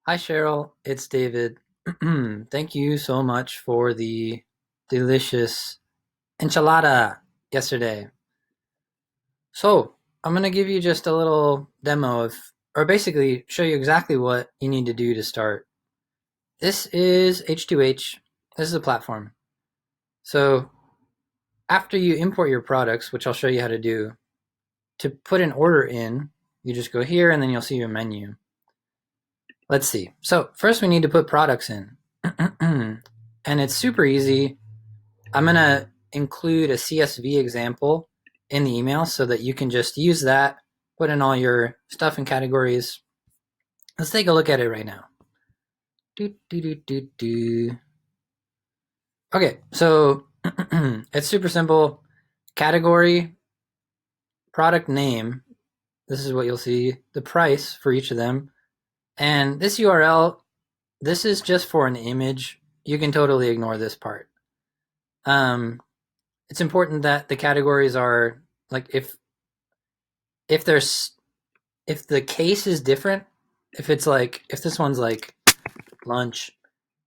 Hi, Cheryl. It's David. Thank you so much for the delicious enchilada yesterday. So, I'm going to give you just a little demo of, or basically show you exactly what you need to do to start. This is H2H. This is a platform. So, after you import your products, which I'll show you how to do, to put an order in, you just go here and then you'll see your menu. Let's see. So, first we need to put products in. And it's super easy. I'm going to include a CSV example in the email so that you can just use that, put in all your stuff and categories. Let's take a look at it right now. Okay, so it's super simple. Category, product name, this is what you'll see, the price for each of them. And this URL, this is just for an image. You can totally ignore this part. It's important that the categories are like if there's if the case is different, if it's like if this one's like lunch,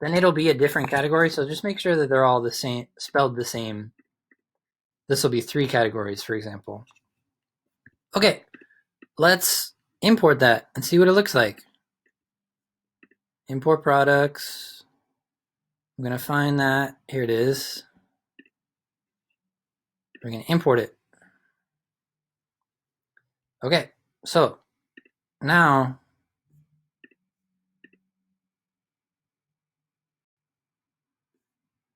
then it'll be a different category. So just make sure that they're all the same, spelled the same. This will be 3 categories, for example. Okay, let's import that and see what it looks like. Import products. I'm gonna find that. Here it is. We're gonna import it. Okay, so now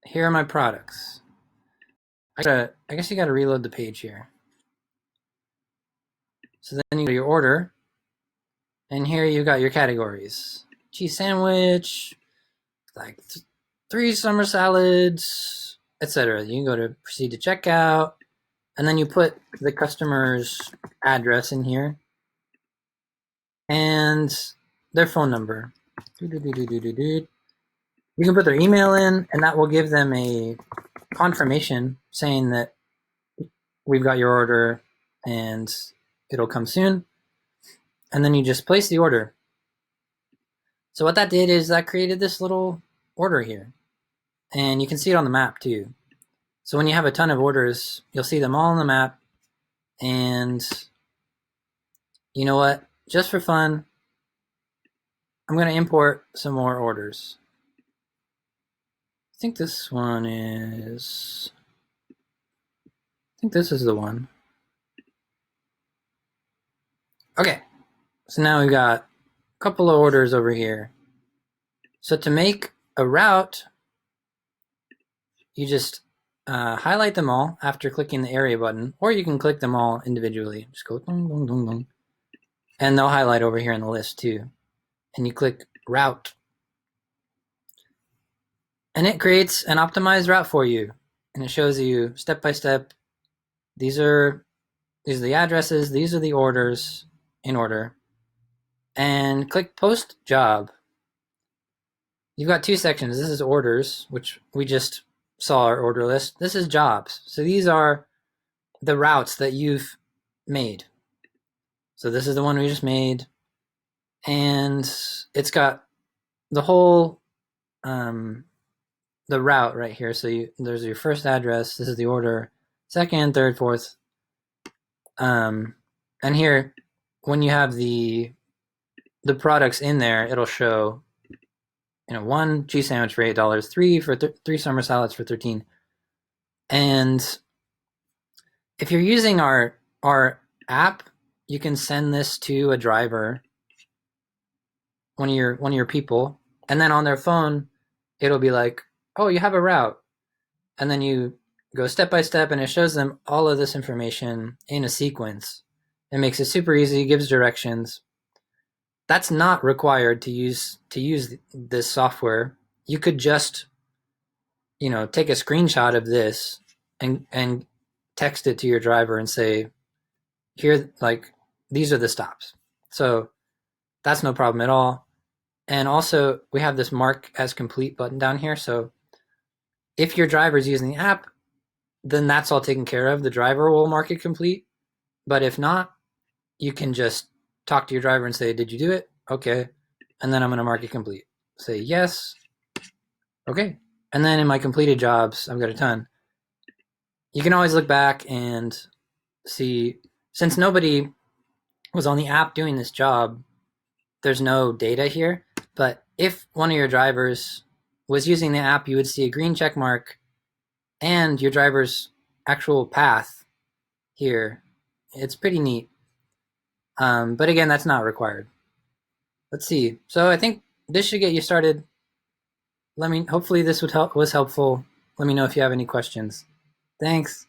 here are my products. I guess you gotta reload the page here. So then you go to your order, and here you got your categories. Cheese sandwich, like 3 summer salads, etc. You can go to proceed to checkout, and then you put the customer's address in here and their phone number. You can put their email in, and that will give them a confirmation saying that we've got your order and it'll come soon. And then you just place the order. So what that did is that created this little order here. And you can see it on the map too. So when you have a ton of orders, you'll see them all on the map. And you know what? Just for fun, I'm going to import some more orders. I think this one is... I think this is the one. Okay, so now we've got a couple of orders over here. So to make a route, you just highlight them all after clicking the area button, or you can click them all individually. Just go dong, dong, dong, dong. And they'll highlight over here in the list too. And you click route. And it creates an optimized route for you. And it shows you step by step. These are the addresses, these are the orders in order. And click post job. You've got 2 sections. This is orders, which we just saw our order list. This is jobs. So these are the routes that you've made. So this is the one we just made. And it's got the whole the route right here. So there's your first address. This is the order, second, third, fourth. And here, when you have the products in there, it'll show, 1 cheese sandwich for $8, 3 for 3 summer salads for 13. And if you're using our app, you can send this to a driver, one of your people, and then on their phone, it'll be like, oh, you have a route. And then you go step by step, and it shows them all of this information in a sequence. It makes it super easy, gives directions. That's not required to use this software. You could just, take a screenshot of this and text it to your driver and say, here, like, these are the stops. So that's no problem at all. And also, we have this mark as complete button down here. So if your driver is using the app, then that's all taken care of. The driver will mark it complete. But if not, you can just talk to your driver and say, did you do it? Okay. and then I'm going to mark it complete. Say yes. Okay. And then in my completed jobs, I've got a ton. You can always look back and see, since nobody was on the app doing this job, there's no data here. But if one of your drivers was using the app, you would see a green check mark and your driver's actual path here. It's pretty neat. But again, that's not required. Let's see. So I think this should get you started. Hopefully this was helpful. Let me know if you have any questions. Thanks.